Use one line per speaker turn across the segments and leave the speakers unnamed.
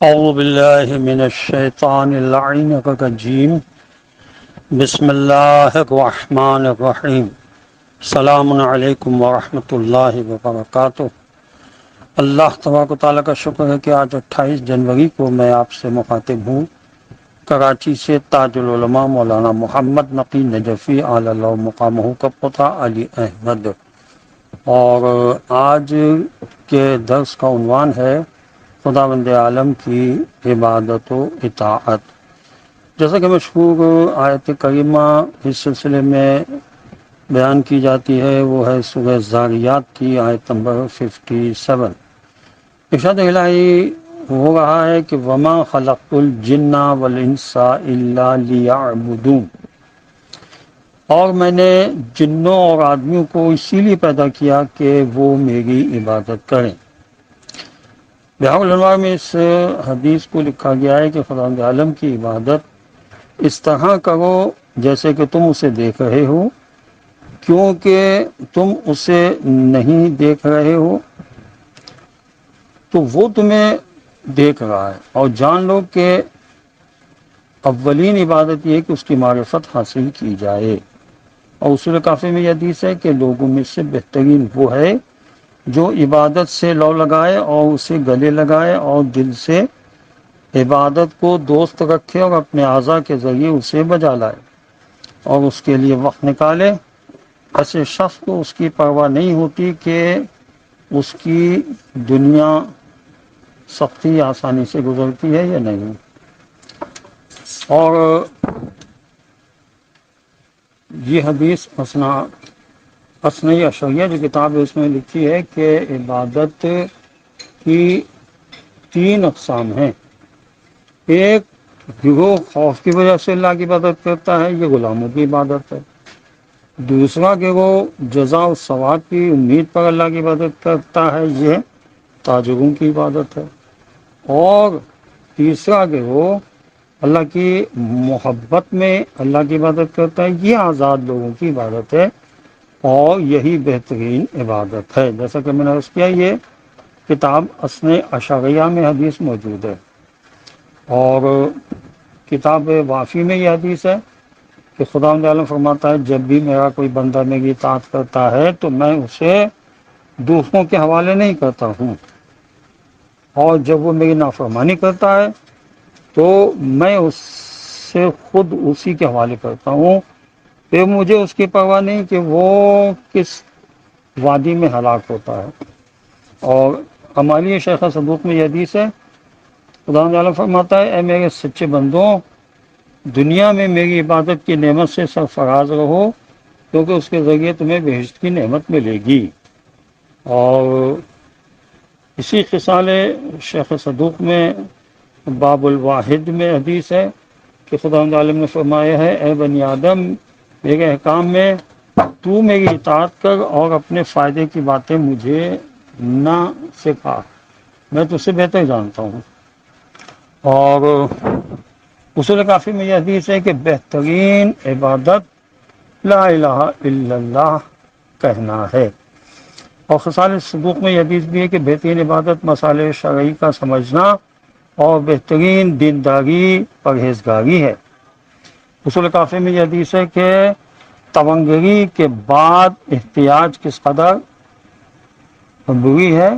اعوذ باللہ من الشیطان اللعین الرجیم بسم اللہ الرحمن الرحیم السلام علیکم ورحمۃ اللہ وبرکاتہ۔ اللہ تبارک و تعالیٰ کا شکر ہے کہ آج 28 جنوری کو میں آپ سے مخاطب ہوں، کراچی سے تاج العلماء مولانا محمد نقی نجفی علی اللہ مقامہ کا پوتا علی احمد، اور آج کے درس کا عنوان ہے خداوند عالم کی عبادت و اطاعت۔ جیسا کہ مشہور آیت کریمہ اس سلسلے میں بیان کی جاتی ہے، وہ ہے سورہ ذاریات کی آیت نمبر 57۔ ارشاد الہی ہو رہا ہے کہ وما خلقت الجن والانس الا لیعبدون، اور میں نے جنوں اور آدمیوں کو اسی لیے پیدا کیا کہ وہ میری عبادت کریں۔ بحر الانوار میں اس حدیث کو لکھا گیا ہے کہ خداوند عالم کی عبادت اس طرح کرو جیسے کہ تم اسے دیکھ رہے ہو، کیونکہ تم اسے نہیں دیکھ رہے ہو تو وہ تمہیں دیکھ رہا ہے، اور جان لو کہ اولین عبادت یہ ہے کہ اس کی معرفت حاصل کی جائے۔ اور اصول کافی میں یہ حدیث ہے کہ لوگوں میں سے بہترین وہ ہے جو عبادت سے لو لگائے اور اسے گلے لگائے اور دل سے عبادت کو دوست رکھے اور اپنے اعضاء کے ذریعے اسے بجا لائے اور اس کے لیے وقت نکالے۔ ایسے شخص کو اس کی پرواہ نہیں ہوتی کہ اس کی دنیا سختی آسانی سے گزرتی ہے یا نہیں۔ اور یہ حدیث اثنی اشریہ جو کتاب ہے اس میں لکھی ہے کہ عبادت کی 3 اقسام ہیں۔ ایک گروہ خوف کی وجہ سے اللہ کی عبادت کرتا ہے، یہ غلاموں کی عبادت ہے۔ دوسرا گروہ جزا و ثواب کی امید پر اللہ کی عبادت کرتا ہے، یہ تاجروں کی عبادت ہے۔ اور تیسرا گروہ اللہ کی محبت میں اللہ کی عبادت کرتا ہے، یہ آزاد لوگوں کی عبادت ہے، اور یہی بہترین عبادت ہے۔ جیسا کہ میں نے عرض کیا، یہ کتاب اثنی اشریہ میں حدیث موجود ہے، اور کتاب وافی میں یہ حدیث ہے کہ خداوند عالم فرماتا ہے جب بھی میرا کوئی بندہ میری اطاعت کرتا ہے تو میں اسے دوسروں کے حوالے نہیں کرتا ہوں، اور جب وہ میری نافرمانی کرتا ہے تو میں اس سے خود اسی کے حوالے کرتا ہوں، پھر مجھے اس کی پرواہ نہیں کہ وہ کس وادی میں ہلاک ہوتا ہے۔ اور ہماری شیخ صدوق میں یہ حدیث ہے، خداوند عالم فرماتا ہے اے میرے سچے بندوں، دنیا میں میری عبادت کی نعمت سے سرفراز رہو، کیونکہ اس کے ذریعے تمہیں بہشت کی نعمت ملے گی۔ اور اسی خصال شیخ صدوق میں باب الواحد میں حدیث ہے کہ خداوند عالم نے فرمایا ہے اے بنی آدم، میرے احکام میں تو میری اطاعت کر اور اپنے فائدے کی باتیں مجھے نہ سکھا، میں تجھ سے بہتر جانتا ہوں۔ اور اصول کافی میں یہ حدیث ہے کہ بہترین عبادت لا الہ الا اللہ کہنا ہے۔ اور خصال صدوق میں یہ حدیث بھی ہے کہ بہترین عبادت مسائل شرعی کا سمجھنا اور بہترین دینداری پرہیزگاری ہے۔ اصول کافی میں یہ حدیث ہے کہ تونگری کے بعد احتیاج کس قدر بری ہے،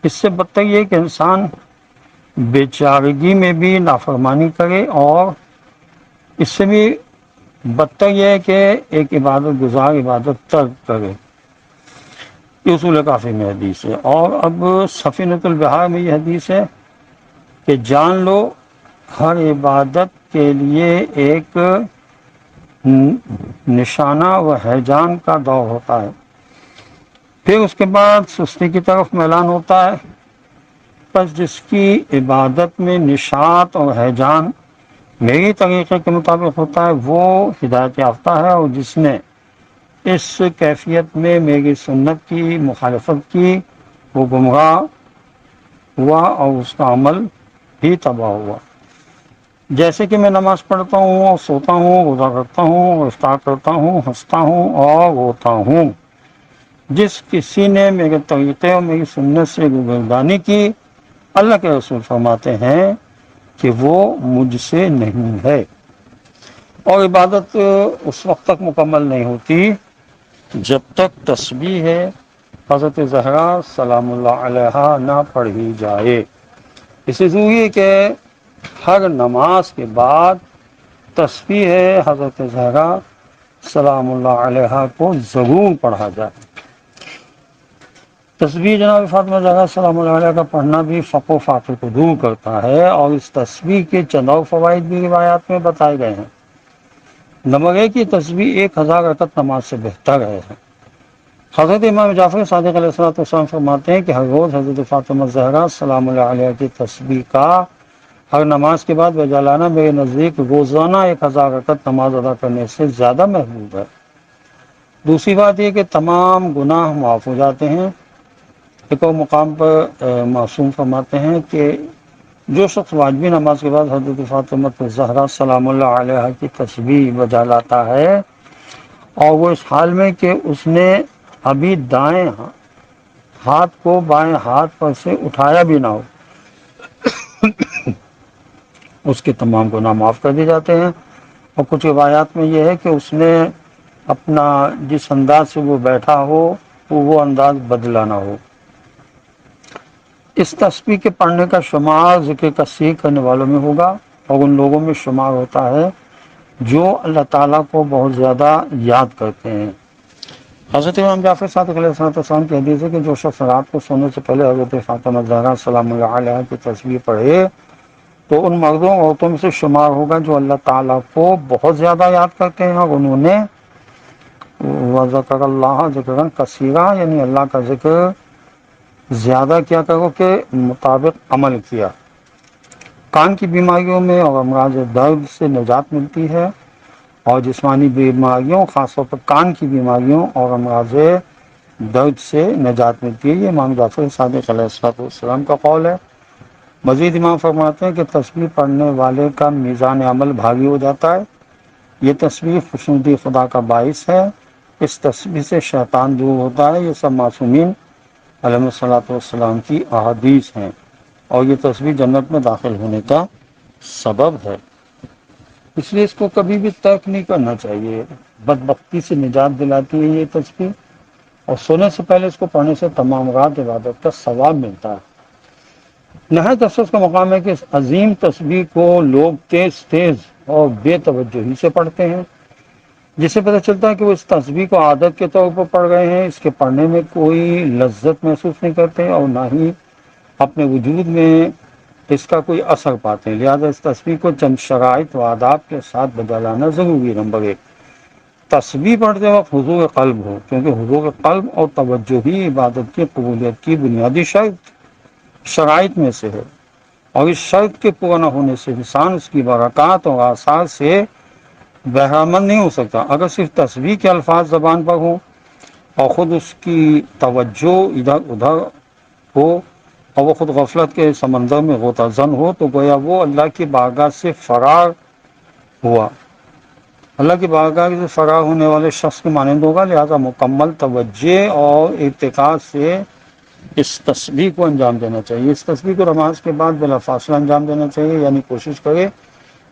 اس سے بدتر یہ کہ انسان بیچارگی میں بھی نافرمانی کرے، اور اس سے بھی بدتر یہ ہے کہ ایک عبادت گزار عبادت ترک کرے۔ یہ اصول کافی میں حدیث ہے۔ اور اب سفینۃ البحار میں یہ حدیث ہے کہ جان لو ہر عبادت کے لیے ایک نشانہ و ہیجان کا دور ہوتا ہے، پھر اس کے بعد سستی کی طرف میلان ہوتا ہے۔ پس جس کی عبادت میں نشاط اور ہیجان میری طریقے کے مطابق ہوتا ہے وہ ہدایت یافتہ ہے، اور جس نے اس کیفیت میں میری سنت کی مخالفت کی وہ گمراہ ہوا اور اس کا عمل بھی تباہ ہوا۔ جیسے کہ میں نماز پڑھتا ہوں اور سوتا ہوں، روزہ رکھتا ہوں اور افطار کرتا ہوں، ہنستا ہوں اور روتا ہوں، جس کسی نے میرے طریقے اور میری سنت سے روگردانی کی اللہ کے رسول فرماتے ہیں کہ وہ مجھ سے نہیں ہے، اور عبادت اس وقت تک مکمل نہیں ہوتی جب تک تسبیح ہے حضرت زہرا سلام اللہ علیہا نہ پڑھی جائے۔ اس لیے ضروری ہے کہ ہر نماز کے بعد تسبیح حضرت زہرا سلام اللہ علیہا کو ضرور پڑھا جائے۔ تسبیح جناب فاطمہ زہرا سلام اللہ علیہ کا پڑھنا بھی فقر و فاقے کو دور کرتا ہے، اور اس تسبیح کے چند اور فوائد بھی روایات میں بتائے گئے ہیں۔ نمبر 1، یہ تسبیح 1000 رکعت نماز سے بہتر ہے۔ حضرت امام جعفر صادق علیہ السلام فرماتے ہیں کہ ہر روز حضرت فاطمہ زہرا سلام اللہ علیہ کی تسبیح کا ہر نماز کے بعد بجا لانا میرے نزدیک روزانہ 1000 رکعت نماز ادا کرنے سے زیادہ محبوب ہے۔ دوسری بات یہ کہ تمام گناہ معاف ہو جاتے ہیں۔ ایک اور مقام پر معصوم فرماتے ہیں کہ جو شخص واجبی نماز کے بعد حضرت فاطمہ زہرا سلام اللہ علیہ کی تسبیح بجا لاتا ہے اور وہ اس حال میں کہ اس نے ابھی دائیں ہاتھ کو بائیں ہاتھ پر سے اٹھایا بھی نہ ہو، اس کے تمام گناہ معاف کر دیے جاتے ہیں۔ اور کچھ روایات میں یہ ہے کہ اس نے اپنا جس انداز سے وہ بیٹھا ہو وہ انداز بدلا نہ ہو۔ اس تسبیح کے پڑھنے کا شمار ذکر کثیر کرنے والوں میں ہوگا، اور ان لوگوں میں شمار ہوتا ہے جو اللہ تعالیٰ کو بہت زیادہ یاد کرتے ہیں۔ حضرت امام جعفر صادق علیہ السلام کی حدیث ہے کہ جو شخص رات کو سونے سے پہلے حضرت فاطمہ زہرا سلام اللہ علیہ کی تسبیح پڑھے تو ان مردوں اور عورتوں میں سے شمار ہوگا جو اللہ تعالیٰ کو بہت زیادہ یاد کرتے ہیں، اور انہوں نے وَذَكَرَ اللَّهَ ذِكْرًا كَثِيرًا یعنی اللہ کا ذکر زیادہ کیا کرو کے مطابق عمل کیا۔ کان کی بیماریوں میں اور امراض درد سے نجات ملتی ہے، اور جسمانی بیماریوں خاص طور پر کان کی بیماریوں اور امراض درد سے نجات ملتی ہے۔ یہ امام جعفر صادق علیہ السلام کا قول ہے۔ مزید امام فرماتے ہیں کہ تسبیح پڑھنے والے کا میزان عمل بھاری ہو جاتا ہے۔ یہ تسبیح خوشنودی خدا کا باعث ہے، اس تسبیح سے شیطان دور ہوتا ہے۔ یہ سب معصومین علیہ السلام کی احادیث ہیں، اور یہ تسبیح جنت میں داخل ہونے کا سبب ہے۔ اس لیے اس کو کبھی بھی ترک نہیں کرنا چاہیے۔ بدبختی سے نجات دلاتی ہے یہ تسبیح، اور سونے سے پہلے اس کو پڑھنے سے تمام رات عبادت کا ثواب ملتا ہے۔ نہایت افسوس کا مقام ہے کہ اس عظیم تسبیح کو لوگ تیز تیز اور بے توجہی سے پڑھتے ہیں، جس سے پتہ چلتا ہے کہ وہ اس تسبیح کو عادت کے طور پر پڑھ رہے ہیں، اس کے پڑھنے میں کوئی لذت محسوس نہیں کرتے اور نہ ہی اپنے وجود میں اس کا کوئی اثر پاتے ہیں۔ لہذا اس تسبیح کو چند شرائط و آداب کے ساتھ بجا لانا ضروری ہے۔ نمبر 1، تسبیح پڑھتے وقت حضور قلب ہو، کیونکہ حضور قلب اور توجہ ہی عبادت کی قبولیت کی بنیادی شرائط میں سے ہے، اور اس شرط کے پورا نہ ہونے سے انسان اس کی برکات اور آثار سے بہرامند نہیں ہو سکتا۔ اگر صرف تسبیح کے الفاظ زبان پر ہوں اور خود اس کی توجہ ادھر ادھر ہو اور وہ خود غفلت کے سمندر میں غوطہ زن ہو تو گویا وہ اللہ کی بارگاہ سے فرار ہوا، اللہ کی بارگاہ سے فرار ہونے والے شخص کے مانند ہوگا۔ لہذا مکمل توجہ اور ارتقاء سے اس تسبیح کو انجام دینا چاہیے۔ اس تسبیح کو نماز کے بعد بلا فاصلہ انجام دینا چاہیے، یعنی کوشش کرے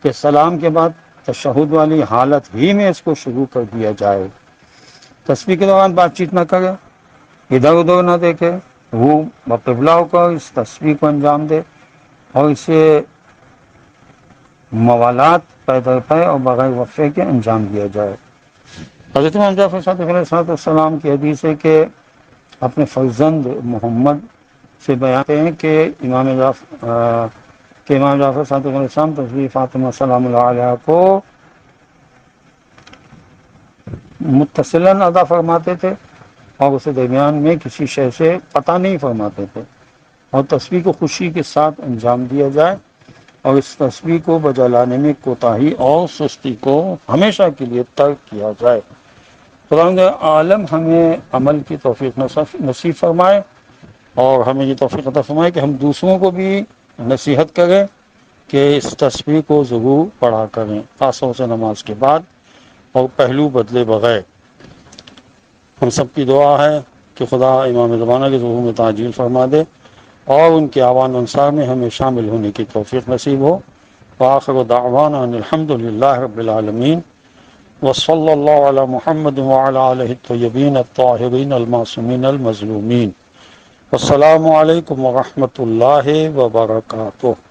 کہ سلام کے بعد تشہد والی حالت ہی میں اس کو شروع کر دیا جائے۔ تسبیح کے دوران بات چیت نہ کرے، ادھر ادھر نہ دیکھے، وہ بقبلہ ہو کر اس تسبیح کو انجام دے اور اسے موالات پیدا پائے اور بغیر وقفے کے انجام دیا جائے۔ حضرت امام جعفر صادق علیہ السلام کی حدیث ہے کہ اپنے فرزند محمد سے بیانتے ہیں کہ امام جعفر صادق علیہ السلام تسبیح فاطمہ سلام اللہ علیہ کو متصلاً ادا فرماتے تھے اور اسے درمیان میں کسی شے سے قطع نہیں فرماتے تھے، اور تسبیح کو خوشی کے ساتھ انجام دیا جائے، اور اس تسبیح کو بجا لانے میں کوتاہی اور سستی کو ہمیشہ کے لیے ترک کیا جائے۔ خداوند عالم ہمیں عمل کی توفیق نصیب فرمائے، اور ہمیں یہ توفیق عطا فرمائے کہ ہم دوسروں کو بھی نصیحت کریں کہ اس تسبیح کو ضرور پڑھا کریں، خاص طور سے نماز کے بعد اور پہلو بدلے بغیر۔ ہم سب کی دعا ہے کہ خدا امام زمانہ کے ظہور میں تعجیل فرما دے اور ان کے اعوان انصار میں ہمیں شامل ہونے کی توفیق نصیب ہو۔ وآخر دعوانا ان الحمد للہ رب العالمین، وصلی اللہ علی محمد وعلی آلہ الطیبین الطاہرین المعصومین المظلومین۔ السلام علیکم ورحمۃ اللہ وبرکاتہ۔